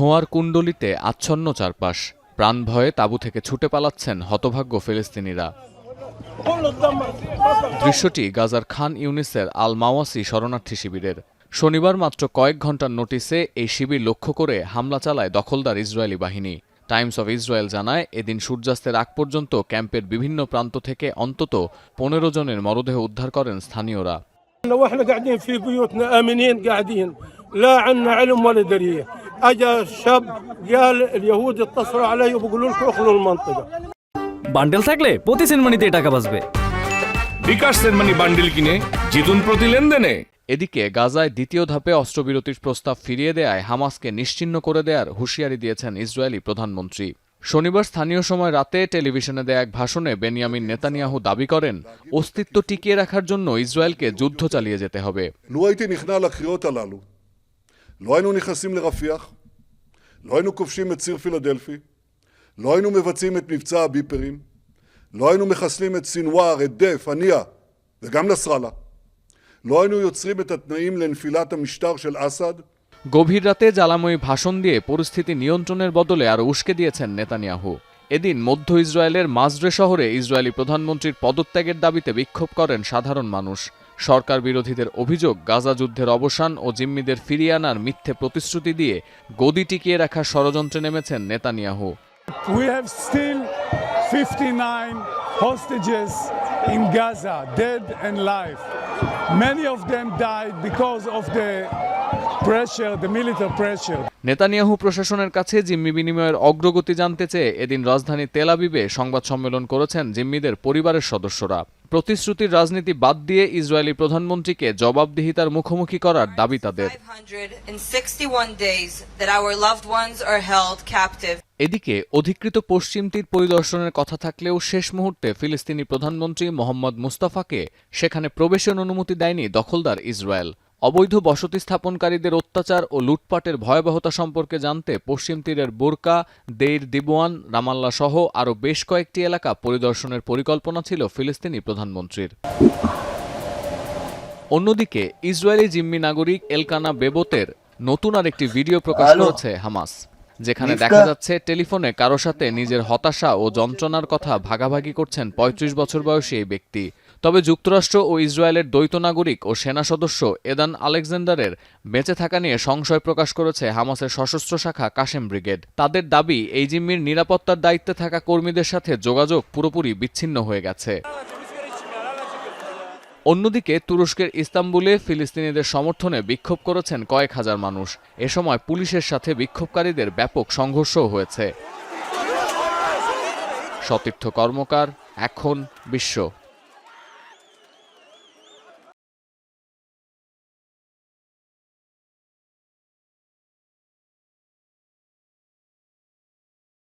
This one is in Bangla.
ধোঁয়ার কুণ্ডলিতে আচ্ছন্ন চারপাশ, প্রাণ ভয়ে তাঁবু থেকে ছুটে পালাচ্ছেন হতভাগ্য ফিলিস্তিনিরা। দৃশ্যটি গাজার খান ইউনিসের আল মাওয়াসি শরণার্থী শিবিরের। শনিবার মাত্র কয়েক ঘণ্টার নোটিসে এই শিবির লক্ষ্য করে হামলা চালায় দখলদার ইসরায়েলি বাহিনী। টাইমস অফ ইসরায়েল জানায়, এদিন সূর্যাস্তের আগ পর্যন্ত ক্যাম্পের বিভিন্ন প্রান্ত থেকে অন্তত 15 জনের মরদেহ উদ্ধার করেন স্থানীয়রা। لا عنا علم ولا دريه اجى شاب قال اليهود اتصلوا علي وبيقولوا لكم اخلوا المنطقه বান্ডেল থাকলে প্রতি সেনমানিতে টাকা বাঁচবে। বিকাশ সেনমানি বান্ডেল কিনে জিতুন প্রতি লেনদেনে। এদিকে গাজায় দ্বিতীয় ধাপে অস্ত্রবিরতির প্রস্তাব ফিরিয়ে দেয়ায় হামাসকে নিশ্চিহ্ন করে দেয়ার হুঁশিয়ারি দিয়েছেন ইসরায়েলি প্রধানমন্ত্রী। শনিবার স্থানীয় সময় রাতে টেলিভিশনে দেয়া এক ভাষণে বেনিয়ামিন নেতানিয়াহু দাবি করেন, অস্তিত্ব টিকিয়ে রাখার জন্য ইসরায়েলকে যুদ্ধ চালিয়ে যেতে হবে। לא היינו נכנסים לרפיח, לא היינו כובשים את ציר פילדלפי, לא היינו מבצעים את מבצע הביפרים, לא היינו מחסלים את סינואר, את דף, הנייה וגם נסראללה, לא היינו יוצרים את התנאים לנפילת המשטר של אסד। গভীর রাতে জ্বালাময়ী ভাষণ দিয়ে পরিস্থিতি নিয়ন্ত্রণের বদলে আরও উস্কে দিয়েছেন নেতানিয়াহু। এদিন মধ্য ইসরায়েলের মাজরে শহরে ইসরায়েলি প্রধানমন্ত্রীর পদত্যাগের দাবিতে বিক্ষোভ করেন সাধারণ মানুষ। সরকার বিরোধীদের অভিযোগ, গাজা যুদ্ধের অবসান ও জিম্মিদের ফিরিয়ে আনার মিথ্যে প্রতিশ্রুতি দিয়ে গদি টিকিয়ে রাখার ষড়যন্ত্রে নেমেছেন Netanyahu. We have still 59 hostages in Gaza, dead and alive. Many of them died because of the pressure, the military pressure. Netanyahu প্রশাসনের কাছে জিম্মি বিনিময়ের অগ্রগতি জানতে চেয়ে এদিন রাজধানী তেল আবিবে সংবাদ সম্মেলন করেছেন জিম্মিদের পরিবারের সদস্যরা। প্রতিশ্রুতির রাজনীতি বাদ দিয়ে ইসরায়েলি প্রধানমন্ত্রীকে জবাবদিহিতার মুখোমুখি করার দাবি তাদের। এদিকে অধিকৃত পশ্চিম তীর পরিদর্শনের কথা থাকলেও শেষ মুহূর্তে ফিলিস্তিনি প্রধানমন্ত্রী মোহাম্মদ মুস্তাফাকে সেখানে প্রবেশের অনুমতি দেয়নি দখলদার ইসরায়েল। অবৈধ বসতি স্থাপনকারীদের অত্যাচার ও লুটপাটের ভয়াবহতা সম্পর্কে জানতে পশ্চিম তীরের বোরকা, দেইর দিবোয়ান, রামাল্লা সহ আরও বেশ কয়েকটি এলাকা পরিদর্শনের পরিকল্পনা ছিল ফিলিস্তিনি প্রধানমন্ত্রীর। অন্যদিকে ইসরায়েলি জিম্মি নাগরিক এলকানা বেবোতের নতুন আরেকটি ভিডিও প্রকাশ করেছে হামাস, যেখানে দেখা যাচ্ছে টেলিফোনে কারো সাথে নিজের হতাশা ও যন্ত্রণার কথা ভাগাভাগি করছেন 35 বছর বয়সী এই ব্যক্তি। তবে যুক্তরাষ্ট্র ও ইসরায়েলের দ্বৈত নাগরিক ও সেনা সদস্য এদান আলেকজান্ডারের বেঁচে থাকা নিয়ে সংশয় প্রকাশ করেছে হামাসের সশস্ত্র শাখা কাশেম ব্রিগেড। তাদের দাবি, এই জিম্মির নিরাপত্তার দায়িত্বে থাকা কর্মীদের সাথে যোগাযোগ পুরোপুরি বিচ্ছিন্ন হয়ে গেছে। অন্যদিকে তুরস্কের ইস্তাম্বুলে ফিলিস্তিনিদের সমর্থনে বিক্ষোভ করেছেন কয়েক হাজার মানুষ। এ সময় পুলিশের সাথে বিক্ষোভকারীদের ব্যাপক সংঘর্ষও হয়েছে। সতীর্থ কর্মকার, এখন বিশ্ব।